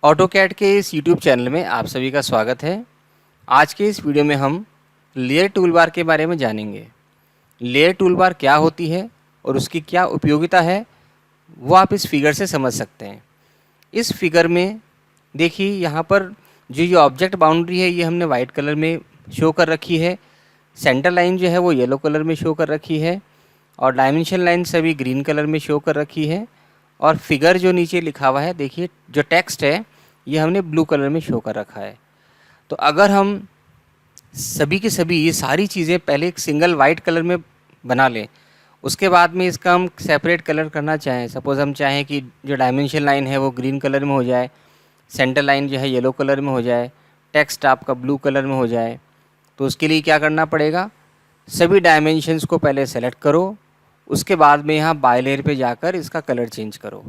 AutoCAD के इस YouTube channel में आप सभी का स्वागत है। आज के इस वीडियो में हम लेयर टूलबार के बारे में जानेंगे। लेयर टूलबार क्या होती है और उसकी क्या उपयोगिता है, वो आप इस फिगर से समझ सकते हैं। इस फिगर में देखिए, यहाँ पर जो ये ऑब्जेक्ट बाउंड्री है ये हमने वाइट कलर में शो कर रखी है। सेंटर लाइन जो है वो येलो कलर में शो कर रखी है और डायमेंशन लाइन सभी ग्रीन कलर में शो कर रखी है। और फिगर जो नीचे लिखा हुआ है, देखिए जो टेक्स्ट है ये हमने ब्लू कलर में शो कर रखा है। तो अगर हम सभी के सभी ये सारी चीज़ें पहले एक सिंगल वाइट कलर में बना लें, उसके बाद में इसका हम सेपरेट कलर करना चाहें, सपोज़ हम चाहें कि जो डायमेंशन लाइन है वो ग्रीन कलर में हो जाए, सेंटर लाइन जो है येलो कलर में हो जाए, टेक्स्ट आपका ब्लू कलर में हो जाए, तो उसके लिए क्या करना पड़ेगा, सभी डायमेंशंस को पहले सेलेक्ट करो, उसके बाद में यहाँ बाय लेयर पे जाकर इसका कलर चेंज करो।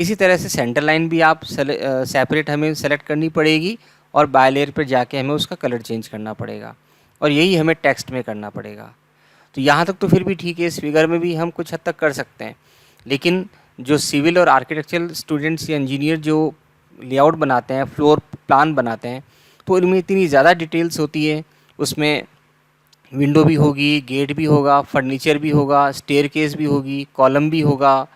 इसी तरह से सेंटर लाइन भी आप सेपरेट हमें सेलेक्ट करनी पड़ेगी और बाय लेयर पर जाके हमें उसका कलर चेंज करना पड़ेगा और यही हमें टेक्स्ट में करना पड़ेगा। तो यहाँ तक तो फिर भी ठीक है, इस फिगर में भी हम कुछ हद तक कर सकते हैं। लेकिन जो सिविल और आर्किटेक्चरल स्टूडेंट्स या इंजीनियर जो लेआउट बनाते हैं, फ्लोर प्लान बनाते हैं, तो इनमें इतनी ज़्यादा डिटेल्स होती है। उसमें विंडो भी होगी, गेट भी होगा, फर्नीचर भी होगा, स्टेयरकेस भी होगी, कॉलम भी होगा।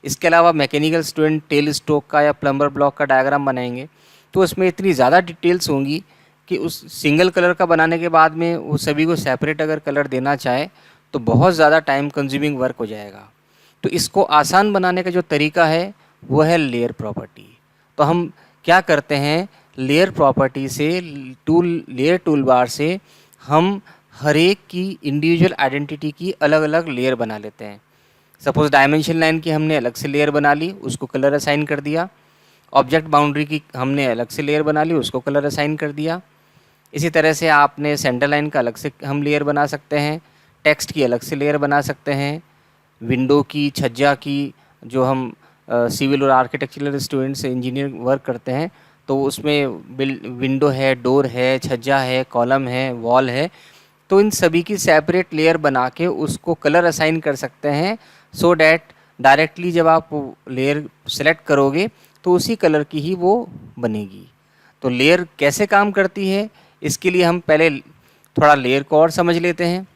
इसके अलावा मैकेनिकल स्टूडेंट टेल स्टोक का या प्लम्बर ब्लॉक का डायग्राम बनाएंगे, तो उसमें इतनी ज़्यादा डिटेल्स होंगी कि उस सिंगल कलर का बनाने के बाद में वो सभी को सेपरेट अगर कलर देना चाहे तो बहुत ज़्यादा टाइम कंज्यूमिंग वर्क हो जाएगा। तो इसको आसान बनाने का जो तरीका है वो है लेयर प्रॉपर्टी। तो हम क्या करते हैं, लेयर प्रॉपर्टी से लेयर टूलबार से हम हर एक की इंडिविजुअल आइडेंटिटी की अलग अलग लेयर बना लेते हैं। सपोज़ डायमेंशन लाइन की हमने अलग से लेयर बना ली, उसको कलर असाइन कर दिया। ऑब्जेक्ट बाउंड्री की हमने अलग से लेयर बना ली, उसको कलर असाइन कर दिया। इसी तरह से आपने सेंटर लाइन का अलग से हम लेयर बना सकते हैं, टेक्स्ट की अलग से लेयर बना सकते हैं, विंडो की, छज्जा की, जो हम सिविल और आर्किटेक्चरल स्टूडेंट्स इंजीनियर वर्क करते हैं तो उसमें विंडो है, डोर है, छज्जा है, कॉलम है, वॉल है, तो इन सभी की सेपरेट लेयर बना के उसको कलर असाइन कर सकते हैं, सो डैट डायरेक्टली जब आप लेयर सेलेक्ट करोगे तो उसी कलर की ही वो बनेगी। तो लेयर कैसे काम करती है, इसके लिए हम पहले थोड़ा लेयर को और समझ लेते हैं।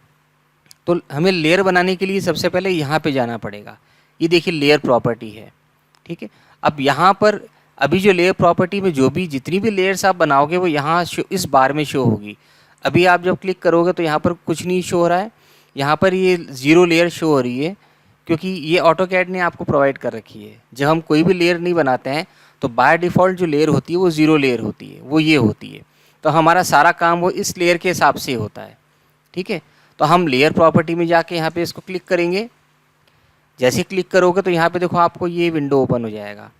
तो हमें लेयर बनाने के लिए सबसे पहले यहाँ पे जाना पड़ेगा। ये देखिए लेयर प्रॉपर्टी है, ठीक है। अब यहाँ पर अभी जो लेयर प्रॉपर्टी में जो भी जितनी भी लेयर्स आप बनाओगे वो यहाँ इस बार में शो होगी। अभी आप जब क्लिक करोगे तो यहाँ पर कुछ नहीं शो हो रहा है, यहाँ पर ये 0 लेयर शो हो रही है, क्योंकि ये ऑटोकैड ने आपको प्रोवाइड कर रखी है। जब हम कोई भी लेयर नहीं बनाते हैं तो बाय डिफ़ॉल्ट जो लेयर होती है वो 0 लेयर होती है, वो ये होती है। तो हमारा सारा काम वो इस लेयर के हिसाब से होता है, ठीक है। तो हम लेयर प्रॉपर्टी में जाके यहाँ पे इसको क्लिक करेंगे। जैसे क्लिक करोगे तो यहाँ पे देखो आपको ये विंडो ओपन हो जाएगा।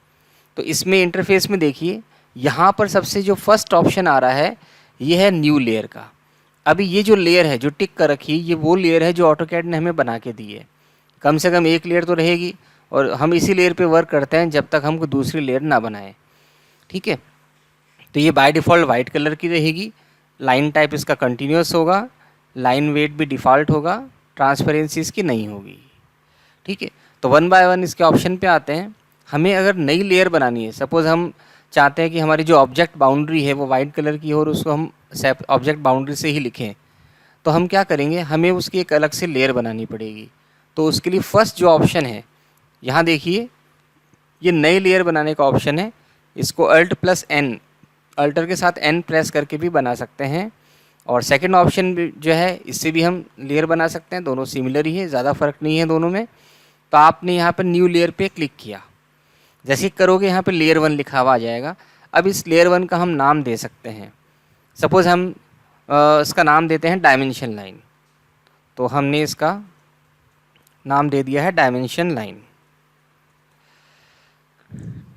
तो इसमें इंटरफेस में देखिए, यहाँ पर सबसे जो फर्स्ट ऑप्शन आ रहा है ये है न्यू लेयर का। अभी ये जो लेयर है जो टिक कर रखी है, ये वो लेयर है जो ऑटोकैड ने हमें बना के दी है। कम से कम एक लेयर तो रहेगी और हम इसी लेयर पे वर्क करते हैं जब तक हम कोई दूसरी लेयर ना बनाएं, ठीक है। तो ये बाय डिफ़ॉल्ट वाइट कलर की रहेगी, लाइन टाइप इसका कंटिन्यूस होगा, लाइन वेट भी डिफ़ॉल्ट होगा, ट्रांसपेरेंसी इसकी नहीं होगी, ठीक है। तो वन बाय वन इसके ऑप्शन पे आते हैं। हमें अगर नई लेयर बनानी है, सपोज़ हम चाहते हैं कि हमारी जो ऑब्जेक्ट बाउंड्री है वो वाइट कलर की हो और उसको हम ऑब्जेक्ट बाउंड्री से ही लिखें, तो हम क्या करेंगे, हमें उसकी एक अलग से लेयर बनानी पड़ेगी। तो उसके लिए फर्स्ट जो ऑप्शन है, यहाँ देखिए ये नई लेयर बनाने का ऑप्शन है। इसको Alt+N, अल्टर के साथ N प्रेस करके भी बना सकते हैं। और सेकंड ऑप्शन जो है इससे भी हम लेयर बना सकते हैं, दोनों सिमिलर ही है, ज़्यादा फ़र्क नहीं है दोनों में। तो आपने यहाँ पर न्यू लेयर पे क्लिक किया, जैसे ही करोगे यहाँ पे लेयर 1 लिखा हुआ आ जाएगा। अब इस लेयर 1 का हम नाम दे सकते हैं। सपोज़ हम इसका नाम देते हैं डायमेंशन लाइन। तो हमने इसका नाम दे दिया है डायमेंशन लाइन,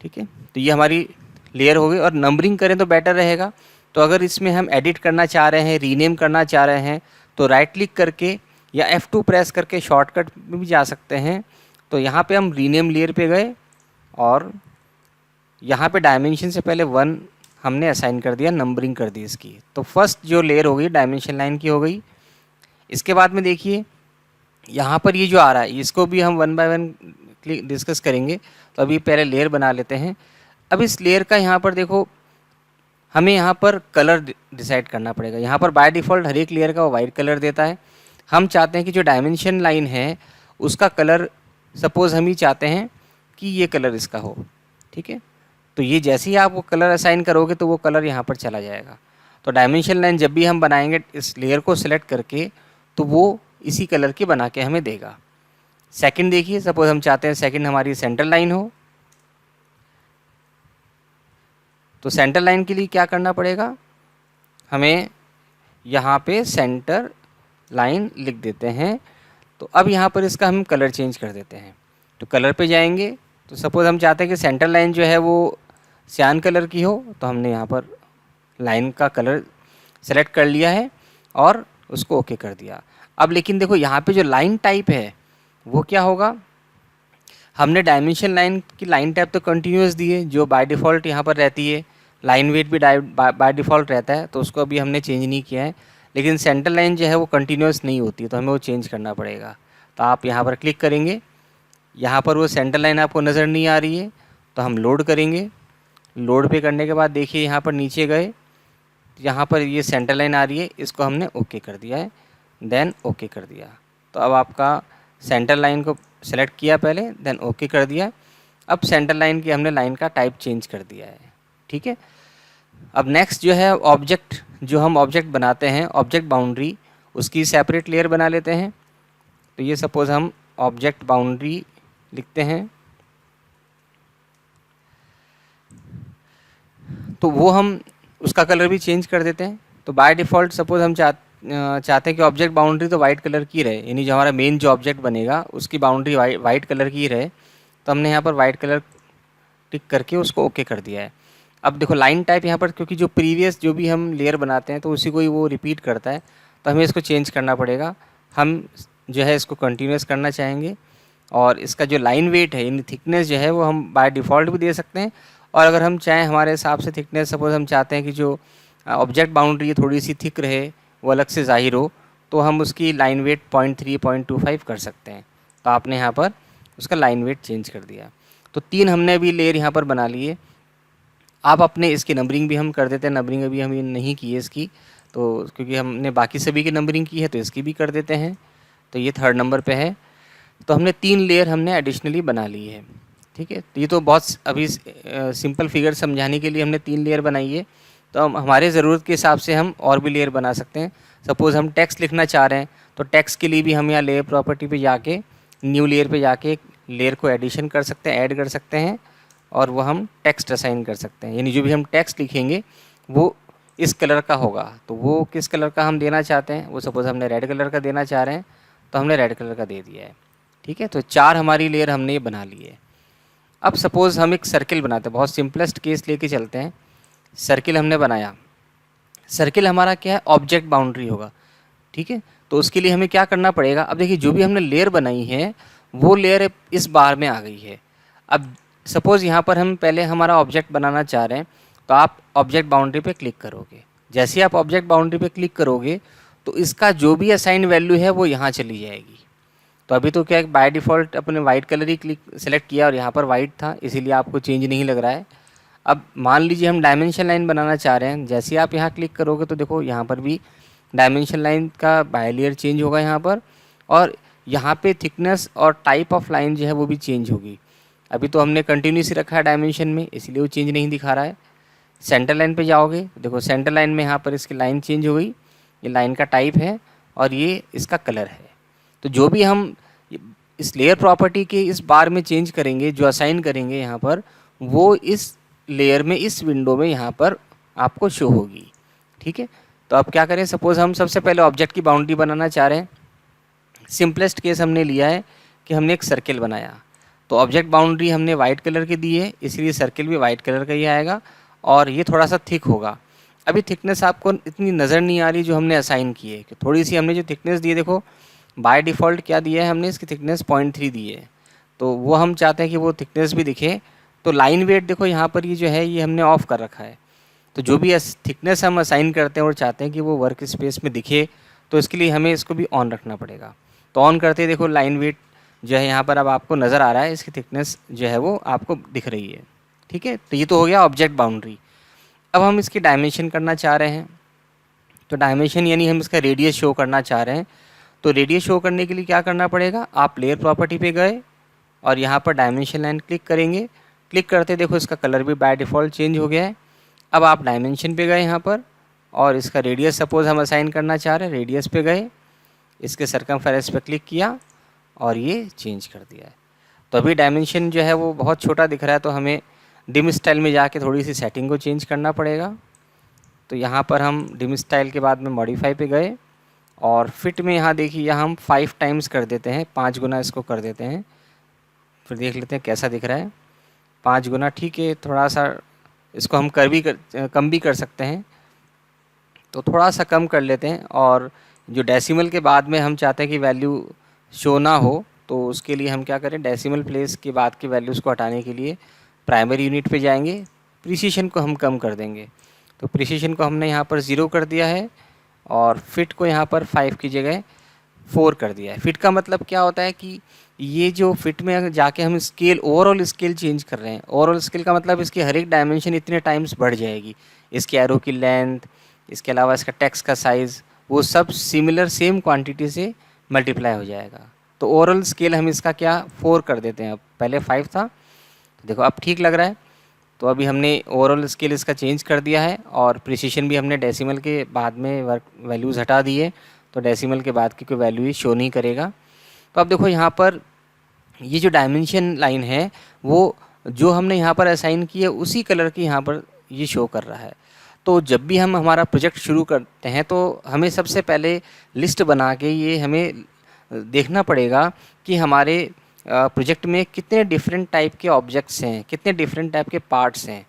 ठीक है। तो ये हमारी लेयर हो गई। और नंबरिंग करें तो बेटर रहेगा। तो अगर इसमें हम एडिट करना चाह रहे हैं, रीनेम करना चाह रहे हैं, तो राइट क्लिक करके या F2 प्रेस करके शॉर्टकट में भी जा सकते हैं। तो यहाँ पे हम रीनेम लेयर पे गए और यहाँ पे डायमेंशन से पहले 1 हमने असाइन कर दिया, नंबरिंग कर दी इसकी। तो फर्स्ट जो लेयर हो गई डायमेंशन लाइन की हो गई। इसके बाद में देखिए यहाँ पर ये जो आ रहा है इसको भी हम वन बाय वन डिस्कस करेंगे। तो अभी पहले लेयर बना लेते हैं। अब इस लेयर का यहाँ पर देखो हमें यहाँ पर कलर डिसाइड करना पड़ेगा। यहाँ पर बाय डिफ़ॉल्ट हर एक लेयर का वो वाइट कलर देता है। हम चाहते हैं कि जो डायमेंशन लाइन है उसका कलर, सपोज़ हम ही चाहते हैं कि ये कलर इसका हो, ठीक है। तो ये जैसे ही आप वो कलर असाइन करोगे तो वो कलर यहाँ पर चला जाएगा। तो डायमेंशन लाइन जब भी हम बनाएंगे इस लेयर को सिलेक्ट करके तो वो इसी कलर की बना के हमें देगा। सेकंड देखिए, सपोज़ हम चाहते हैं सेकंड हमारी सेंटर लाइन हो, तो सेंटर लाइन के लिए क्या करना पड़ेगा, हमें यहाँ पे सेंटर लाइन लिख देते हैं। तो अब यहाँ पर इसका हम कलर चेंज कर देते हैं। तो कलर पे जाएंगे, तो सपोज़ हम चाहते हैं कि सेंटर लाइन जो है वो सियान कलर की हो, तो हमने यहाँ पर लाइन का कलर सेलेक्ट कर लिया है और उसको ओके कर दिया। अब लेकिन देखो यहाँ पे जो लाइन टाइप है वो क्या होगा, हमने डायमेंशन लाइन की लाइन टाइप तो कंटिन्यूस दी है जो बाय डिफ़ॉल्ट यहाँ पर रहती है। लाइन वेट भी बाय डिफ़ॉल्ट रहता है, तो उसको अभी हमने चेंज नहीं किया है। लेकिन सेंटर लाइन जो है वो कंटिन्यूस नहीं होती, तो हमें वो चेंज करना पड़ेगा। तो आप यहाँ पर क्लिक करेंगे, यहाँ पर वो सेंटर लाइन आपको नज़र नहीं आ रही है, तो हम लोड करेंगे। लोड पे करने के बाद देखिए यहाँ पर नीचे गए, यहाँ पर ये सेंटर लाइन आ रही है, इसको हमने ओके कर दिया है, देन ओके कर दिया। तो अब आपका सेंटर लाइन को सेलेक्ट किया पहले, देन ओके कर दिया। अब सेंटर लाइन की हमने लाइन का टाइप चेंज कर दिया है, ठीक है। अब नेक्स्ट जो है ऑब्जेक्ट, जो हम ऑब्जेक्ट बनाते हैं ऑब्जेक्ट बाउंड्री, उसकी सेपरेट लेयर बना लेते हैं। तो ये सपोज़ हम ऑब्जेक्ट बाउंड्री लिखते हैं, तो वो हम उसका कलर भी चेंज कर देते हैं। तो बाय डिफ़ॉल्ट सपोज़ हम चाहते हैं कि ऑब्जेक्ट बाउंड्री तो वाइट कलर की रहे, यानी जो हमारा मेन जो ऑब्जेक्ट बनेगा उसकी बाउंड्री वाइट कलर की रहे। तो हमने यहाँ पर वाइट कलर टिक करके उसको ओके कर दिया है। अब देखो लाइन टाइप यहाँ पर, क्योंकि जो प्रीवियस जो भी हम लेयर बनाते हैं तो उसी को ही वो रिपीट करता है, तो हमें इसको चेंज करना पड़ेगा। हम जो है इसको कंटिन्यूस करना चाहेंगे, और इसका जो लाइन वेट है यानी थिकनेस जो है वो हम बाय डिफ़ॉल्ट भी दे सकते हैं। और अगर हम चाहें हमारे हिसाब से थिकनेस, सपोज़ हम चाहते हैं कि जो ऑब्जेक्ट बाउंड्री थोड़ी सी थिक रहे, वो अलग से ज़ाहिर हो, तो हम उसकी लाइन वेट 0.3 0.25 कर सकते हैं। तो आपने यहाँ पर उसका लाइन वेट चेंज कर दिया। तो 3 हमने अभी लेयर यहाँ पर बना लिए। आप अपने इसकी नंबरिंग भी हम कर देते हैं, नंबरिंग अभी हम नहीं की है इसकी, तो क्योंकि हमने बाकी सभी की नंबरिंग की है तो इसकी भी कर देते हैं। तो ये 3rd नंबर पे है। तो हमने 3 लेयर हमने एडिशनली बना ली है, ठीक है। तो ये तो बहुत अभी सिंपल फिगर समझाने के लिए हमने 3 लेयर बनाई है। तो हम हमारे ज़रूरत के हिसाब से हम और भी लेयर बना सकते हैं। सपोज़ हम टेक्स्ट लिखना चाह रहे हैं, तो टेक्स्ट के लिए भी हम यहाँ लेयर प्रॉपर्टी पे जाके न्यू लेयर पे जाके एक लेयर को एडिशन कर सकते हैं, ऐड कर सकते हैं, और वो हम टेक्स्ट असाइन कर सकते हैं। यानी जो भी हम टेक्स्ट लिखेंगे वो इस कलर का होगा। तो वो किस कलर का हम देना चाहते हैं, वो सपोज़ हमने रेड कलर का देना चाह रहे हैं, तो हमने रेड कलर का दे दिया है, ठीक है। तो 4 हमारी लेयर हमने ये बना ली है। अब सपोज़ हम एक सर्किल बनाते हैं, बहुत सिंपलेस्ट केस लेके चलते हैं। सर्किल हमने बनाया, सर्किल हमारा क्या है, ऑब्जेक्ट बाउंड्री होगा, ठीक है। तो उसके लिए हमें क्या करना पड़ेगा, अब देखिए जो भी हमने लेयर बनाई है वो लेयर इस बार में आ गई है। अब सपोज़ यहाँ पर हम पहले हमारा ऑब्जेक्ट बनाना चाह रहे हैं, तो आप ऑब्जेक्ट बाउंड्री पे क्लिक करोगे। जैसे ही आप ऑब्जेक्ट बाउंड्री पे क्लिक करोगे तो इसका जो भी असाइन वैल्यू है वो यहाँ चली जाएगी। तो अभी तो क्या है, बाय डिफ़ॉल्ट अपने वाइट कलर ही क्लिक सेलेक्ट किया और यहाँ पर वाइट था, इसीलिए आपको चेंज नहीं लग रहा है। अब मान लीजिए हम डायमेंशन लाइन बनाना चाह रहे हैं, जैसे ही आप यहाँ क्लिक करोगे तो देखो यहाँ पर भी डायमेंशन लाइन का बाय लेयर चेंज होगा यहाँ पर, और यहाँ पे थिकनेस और टाइप ऑफ लाइन जो है वो भी चेंज होगी। अभी तो हमने कंटिन्यूस ही रखा है डायमेंशन में, इसलिए वो चेंज नहीं दिखा रहा है। सेंटर लाइन पे जाओगे तो देखो सेंटर लाइन में यहाँ पर इसकी लाइन चेंज हो गई, ये लाइन का टाइप है और ये इसका कलर है। तो जो भी हम इस लेयर प्रॉपर्टी के इस बार में चेंज करेंगे, जो असाइन करेंगे यहाँ पर, वो इस लेयर में, इस विंडो में यहाँ पर आपको शो होगी, ठीक है। तो अब क्या करें, सपोज़ हम सबसे पहले ऑब्जेक्ट की बाउंड्री बनाना चाह रहे हैं। सिंपलेस्ट केस हमने लिया है कि हमने एक सर्किल बनाया, तो ऑब्जेक्ट बाउंड्री हमने वाइट कलर की दी है, इसलिए सर्किल भी वाइट कलर का ही आएगा और ये थोड़ा सा थिक होगा। अभी थिकनेस आपको इतनी नज़र नहीं आ रही जो हमने असाइन की है, कि थोड़ी सी हमने जो थिकनेस दी है, देखो बाय डिफ़ॉल्ट क्या दिया है हमने, इसकी थिकनेस 0.3 दी है, तो वो हम चाहते हैं कि वो थिकनेस भी दिखे। तो लाइन वेट देखो यहाँ पर ये जो है ये हमने ऑफ़ कर रखा है। तो जो भी थिकनेस हम असाइन करते हैं और चाहते हैं कि वो वर्क स्पेस में दिखे, तो इसके लिए हमें इसको भी ऑन रखना पड़ेगा। तो ऑन करते देखो लाइन वेट जो है यहाँ पर अब आपको नज़र आ रहा है, इसकी थिकनेस जो है वो आपको दिख रही है, ठीक है, तो ये तो हो गया ऑब्जेक्ट बाउंड्री। अब हम इसकी डायमेंशन करना चाह रहे हैं, तो डायमेंशन यानी हम इसका रेडियस शो करना चाह रहे हैं। तो रेडियस शो करने के लिए क्या करना पड़ेगा, आप लेयर प्रॉपर्टी पे गए और यहाँ पर डायमेंशन लाइन क्लिक करेंगे। क्लिक करते देखो इसका कलर भी बाय डिफ़ॉल्ट चेंज हो गया है। अब आप डायमेंशन पे गए यहाँ पर और इसका रेडियस सपोज़ हम असाइन करना चाह रहे हैं, रेडियस पे गए, इसके सरकमफेरेंस पे क्लिक किया और ये चेंज कर दिया है। तो अभी डायमेंशन जो है वो बहुत छोटा दिख रहा है, तो हमें डिम स्टाइल में जाके थोड़ी सी सेटिंग को चेंज करना पड़ेगा। तो यहाँ पर हम डिम स्टाइल के बाद में मॉडिफाई पे गए और फिट में यहाँ देखिए, यहाँ हम 5 टाइम्स कर देते हैं, 5 गुना इसको कर देते हैं। फिर देख लेते हैं कैसा दिख रहा है। 5 गुना ठीक है, थोड़ा सा इसको हम कम भी कर सकते हैं, तो थोड़ा सा कम कर लेते हैं। और जो डेसिमल के बाद में हम चाहते हैं कि वैल्यू शो ना हो, तो उसके लिए हम क्या करें, डेसिमल प्लेस के बाद की वैल्यूज़ को हटाने के लिए प्राइमरी यूनिट पे जाएंगे, प्रिसीशन को हम कम कर देंगे। तो प्रिसीशन को हमने यहाँ पर 0 कर दिया है और फिट को यहाँ पर 5 की जगह 4 कर दिया है। फिट का मतलब क्या होता है कि ये जो फिट में अगर जाके हम स्केल, ओवरऑल स्केल चेंज कर रहे हैं। ओवरऑल स्केल का मतलब इसकी हर एक डायमेंशन इतने टाइम्स बढ़ जाएगी, इसके एरो की लेंथ, इसके अलावा इसका टेक्स्ट का साइज़, वो सब सिमिलर सेम क्वांटिटी से मल्टीप्लाई हो जाएगा। तो ओवरऑल स्केल हम इसका क्या 4 कर देते हैं। अब पहले 5 था, तो देखो अब ठीक लग रहा है। तो अभी हमने ओवरऑल स्केल इसका चेंज कर दिया है और प्रिसीशन भी हमने डेसिमल के बाद में वैल्यूज़ हटा दी है, तो डेसिमल के बाद की कोई वैल्यू ही शो नहीं करेगा। तो अब देखो यहाँ पर ये जो डायमेंशन लाइन है वो जो हमने यहाँ पर असाइन की है उसी कलर की यहाँ पर ये शो कर रहा है। तो जब भी हम हमारा प्रोजेक्ट शुरू करते हैं तो हमें सबसे पहले लिस्ट बना के ये हमें देखना पड़ेगा कि हमारे प्रोजेक्ट में कितने डिफरेंट टाइप के ऑब्जेक्ट्स हैं, कितने डिफरेंट टाइप के पार्ट्स हैं।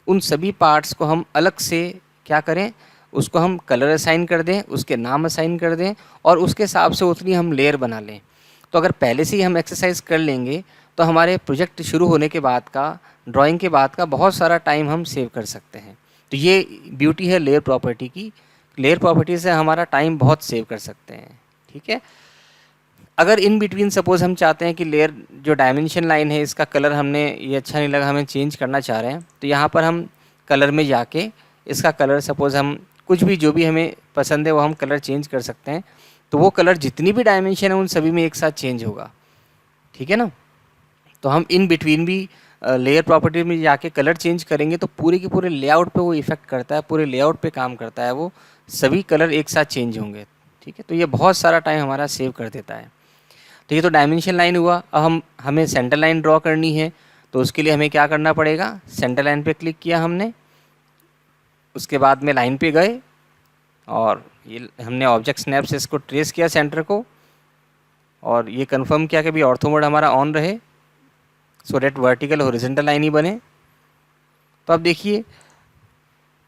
उन सभी पार्ट्स को हम अलग से क्या करें, उसको हम कलर असाइन कर दें, उसके नाम असाइन कर दें और उसके हिसाब से उतनी हम लेयर बना लें। तो अगर पहले से ही हम एक्सरसाइज कर लेंगे तो हमारे प्रोजेक्ट शुरू होने के बाद का, ड्राइंग के बाद का बहुत सारा टाइम हम सेव कर सकते हैं। तो ये ब्यूटी है लेयर प्रॉपर्टी की। लेयर प्रॉपर्टी से हमारा टाइम बहुत सेव कर सकते हैं, ठीक है। अगर इन बिटवीन सपोज़ हम चाहते हैं कि लेयर जो डायमेंशन लाइन है इसका कलर हमने ये अच्छा नहीं लगा, हमें चेंज करना चाह रहे हैं, तो यहाँ पर हम कलर में जाके इसका कलर सपोज़ हम कुछ भी जो भी हमें पसंद है वो हम कलर चेंज कर सकते हैं। तो वो कलर जितनी भी डायमेंशन है उन सभी में एक साथ चेंज होगा, ठीक है ना। तो हम इन बिटवीन भी लेयर प्रॉपर्टी में जाके कलर चेंज करेंगे तो पूरे के पूरे लेआउट पे वो इफ़ेक्ट करता है, पूरे लेआउट पे काम करता है, वो सभी कलर एक साथ चेंज होंगे, ठीक है। तो ये बहुत सारा टाइम हमारा सेव कर देता है। तो ये तो डायमेंशन लाइन हुआ। अब हमें सेंटर लाइन ड्रॉ करनी है, तो उसके लिए हमें क्या करना पड़ेगा, सेंटर लाइन पे क्लिक किया हमने, उसके बाद में लाइन पे गए और ये हमने ऑब्जेक्ट स्नैप से इसको ट्रेस किया सेंटर को और ये कंफर्म किया कि भी ऑर्थो मोड हमारा ऑन रहे, सो डेट वर्टिकल हॉरिजॉन्टल लाइन ही बने। तो अब देखिए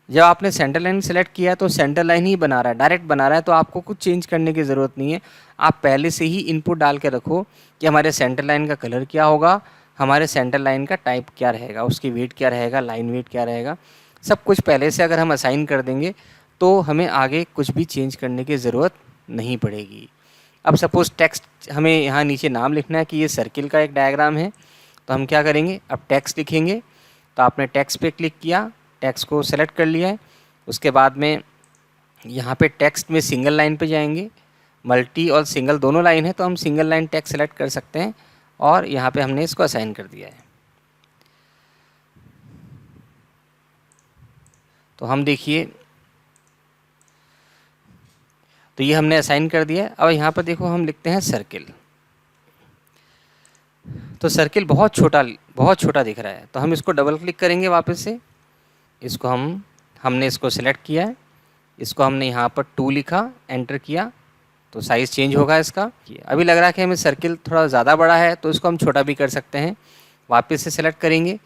जब आपने सेंटर लाइन सेलेक्ट किया तो सेंटर लाइन ही बना रहा है, डायरेक्ट बना रहा है, तो आपको कुछ चेंज करने की ज़रूरत नहीं है। आप पहले से ही इनपुट डाल के रखो कि हमारे सेंटर लाइन का कलर क्या होगा, हमारे सेंटर लाइन का टाइप क्या रहेगा, उसकी वेट क्या रहेगा, लाइन वेट क्या रहेगा, सब कुछ पहले से अगर हम असाइन कर देंगे तो हमें आगे कुछ भी चेंज करने की ज़रूरत नहीं पड़ेगी। अब सपोज़ टेक्स्ट हमें यहाँ नीचे नाम लिखना है कि ये सर्किल का एक डायग्राम है, तो हम क्या करेंगे, अब टेक्स्ट लिखेंगे। तो आपने टेक्स्ट पे क्लिक किया, टेक्स्ट को सेलेक्ट कर लिया है, उसके बाद में यहाँ पे टेक्स्ट में सिंगल लाइन पे जाएंगे, मल्टी और सिंगल दोनों लाइन है तो हम सिंगल लाइन टेक्स्ट सेलेक्ट कर सकते हैं और यहाँ पे हमने इसको असाइन कर दिया है। तो हम देखिए, तो ये हमने असाइन कर दिया है। अब यहाँ पर देखो हम लिखते हैं सर्किल, तो सर्किल बहुत छोटा दिख रहा है, तो हम इसको डबल क्लिक करेंगे वापस से, इसको हमने इसको सेलेक्ट किया है, इसको हमने यहाँ पर 2 लिखा, एंटर किया तो साइज़ चेंज होगा इसका। अभी लग रहा है कि हमें सर्किल थोड़ा ज़्यादा बड़ा है तो इसको हम छोटा भी कर सकते हैं। वापस से सेलेक्ट करेंगे,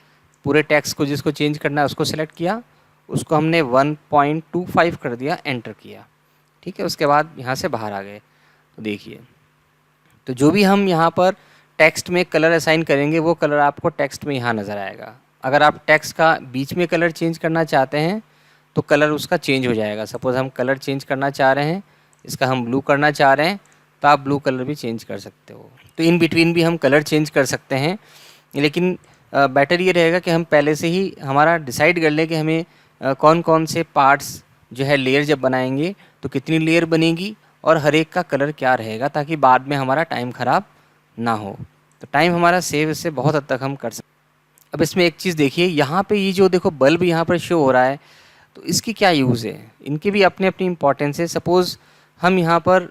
पूरे टेक्स्ट को जिसको चेंज करना है उसको सेलेक्ट किया, उसको हमने 1.25 कर दिया, एंटर किया, ठीक है। उसके बाद यहाँ से बाहर आ गए। तो देखिए, तो जो भी हम यहाँ पर टेक्स्ट में कलर असाइन करेंगे वो कलर आपको टेक्स्ट में यहाँ नज़र आएगा। अगर आप टेक्स्ट का बीच में कलर चेंज करना चाहते हैं तो कलर उसका चेंज हो जाएगा। सपोज़ हम कलर चेंज करना चाह रहे हैं, इसका हम ब्लू करना चाह रहे हैं, तो आप ब्लू कलर भी चेंज कर सकते हो। तो इन बिटवीन भी हम कलर चेंज कर सकते हैं, लेकिन बेटर ये रहेगा कि हम पहले से ही हमारा डिसाइड कर लें कि हमें कौन कौन से पार्ट्स जो है लेयर जब बनाएंगे तो कितनी लेयर बनेगी और हर एक का कलर क्या रहेगा, ताकि बाद में हमारा टाइम ख़राब ना हो। तो टाइम हमारा सेव इससे बहुत हद तक हम कर सकते हैं। अब इसमें एक चीज़ देखिए, यहाँ पे ये जो देखो बल्ब यहाँ पर शो हो रहा है, तो इसकी क्या यूज़ है, इनकी भी अपनी अपनी इंपॉर्टेंस है। सपोज़ हम यहाँ पर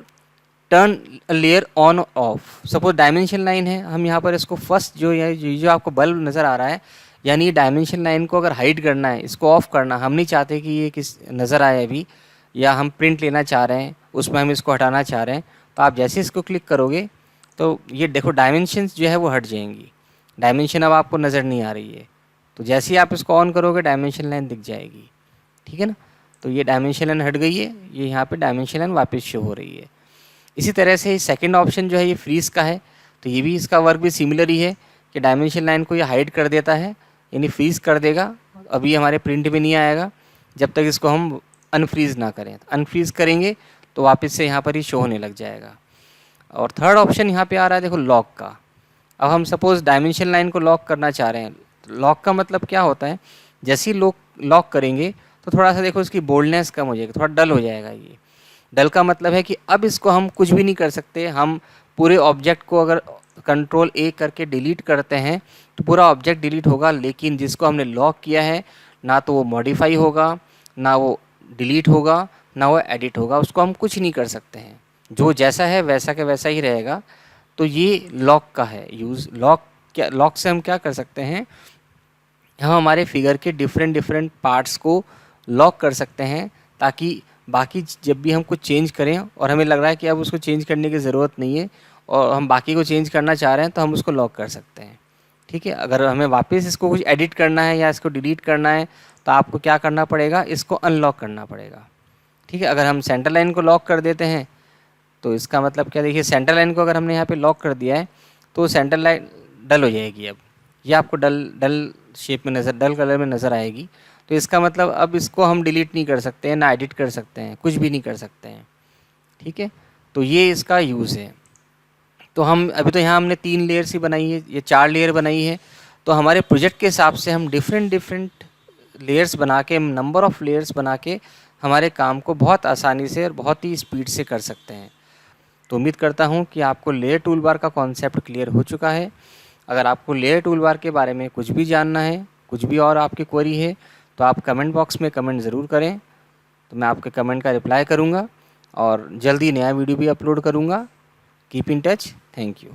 turn layer on off, suppose dimension line है, हम यहाँ पर इसको फर्स्ट जो है जो आपको बल्ब नज़र आ रहा है, यानी डायमेंशन लाइन को अगर हाइड करना है, इसको ऑफ करना, हम नहीं चाहते कि ये किस नज़र आए अभी, या हम प्रिंट लेना चाह रहे हैं उसमें हम इसको हटाना चाह रहे हैं, तो आप जैसे इसको क्लिक करोगे तो ये देखो डायमेंशंस जो है वो हट जाएंगी। डायमेंशन अब आपको नज़र नहीं आ रही है, तो जैसे ही आप इसको ऑन करोगे डायमेंशन लाइन दिख जाएगी, ठीक है ना। तो ये डायमेंशन लाइन हट गई है, ये यहाँ पे डायमेंशन लाइन वापस शो हो रही है। इसी तरह से सेकंड ऑप्शन जो है ये फ्रीज़ का है, तो ये भी इसका वर्क भी सिमिलर ही है कि डायमेंशन लाइन को ये हाइड कर देता है, यानी फ्रीज़ कर देगा। अभी हमारे प्रिंट में नहीं आएगा जब तक इसको हम अनफ्रीज़ ना करें। अनफ्रीज़ करेंगे तो वापस से यहाँ पर ही शो होने लग जाएगा। और थर्ड ऑप्शन यहाँ पे आ रहा है देखो लॉक का। अब हम सपोज़ डायमेंशन लाइन को लॉक करना चाह रहे हैं, लॉक का मतलब क्या होता है, जैसे ही लॉक करेंगे तो थोड़ा सा देखो इसकी बोल्डनेस कम हो जाएगी, थोड़ा डल हो जाएगा। ये डल का मतलब है कि अब इसको हम कुछ भी नहीं कर सकते। हम पूरे ऑब्जेक्ट को अगर कंट्रोल ए करके डिलीट करते हैं तो पूरा ऑब्जेक्ट डिलीट होगा, लेकिन जिसको हमने लॉक किया है ना तो वो मॉडिफाई होगा, ना वो डिलीट होगा, ना वो एडिट होगा, उसको हम कुछ नहीं कर सकते हैं। जो जैसा है वैसा के वैसा ही रहेगा। तो ये लॉक का है यूज़। लॉक से हम क्या कर सकते हैं, हम हमारे फिगर के डिफरेंट पार्ट्स को लॉक कर सकते हैं, ताकि बाकी जब भी हम कुछ चेंज करें और हमें लग रहा है कि अब उसको चेंज करने की ज़रूरत नहीं है और हम बाकी को चेंज करना चाह रहे हैं, तो हम उसको लॉक कर सकते हैं, ठीक है। अगर हमें वापस इसको कुछ एडिट करना है या इसको डिलीट करना है तो आपको क्या करना पड़ेगा, इसको अनलॉक करना पड़ेगा, ठीक है। अगर हम सेंटर लाइन को लॉक कर देते हैं तो इसका मतलब क्या, देखिए सेंटर लाइन को अगर हमने यहाँ पे लॉक कर दिया है तो सेंटर लाइन डल हो जाएगी। अब ये आपको डल शेप में डल कलर में नज़र आएगी। तो इसका मतलब अब इसको हम डिलीट नहीं कर सकते हैं, ना एडिट कर सकते हैं, कुछ भी नहीं कर सकते हैं, ठीक है। तो ये इसका यूज़ है। तो हम अभी तो यहाँ हमने 3 लेयर्स ही बनाई है, ये 4 लेयर बनाई है। तो हमारे प्रोजेक्ट के हिसाब से हम डिफरेंट लेयर्स बना के, नंबर ऑफ़ लेयर्स बना के हमारे काम को बहुत आसानी से और बहुत ही स्पीड से कर सकते हैं। तो उम्मीद करता हूँ कि आपको लेयर टूल बार का कॉन्सेप्ट क्लियर हो चुका है। अगर आपको लेयर टूल बार के बारे में कुछ भी जानना है, कुछ भी और आपकी क्वेरी है, तो आप कमेंट बॉक्स में कमेंट ज़रूर करें, तो मैं आपके कमेंट का रिप्लाई करूँगा और जल्दी नया वीडियो भी अपलोड करूँगा। Keep in touch. Thank you.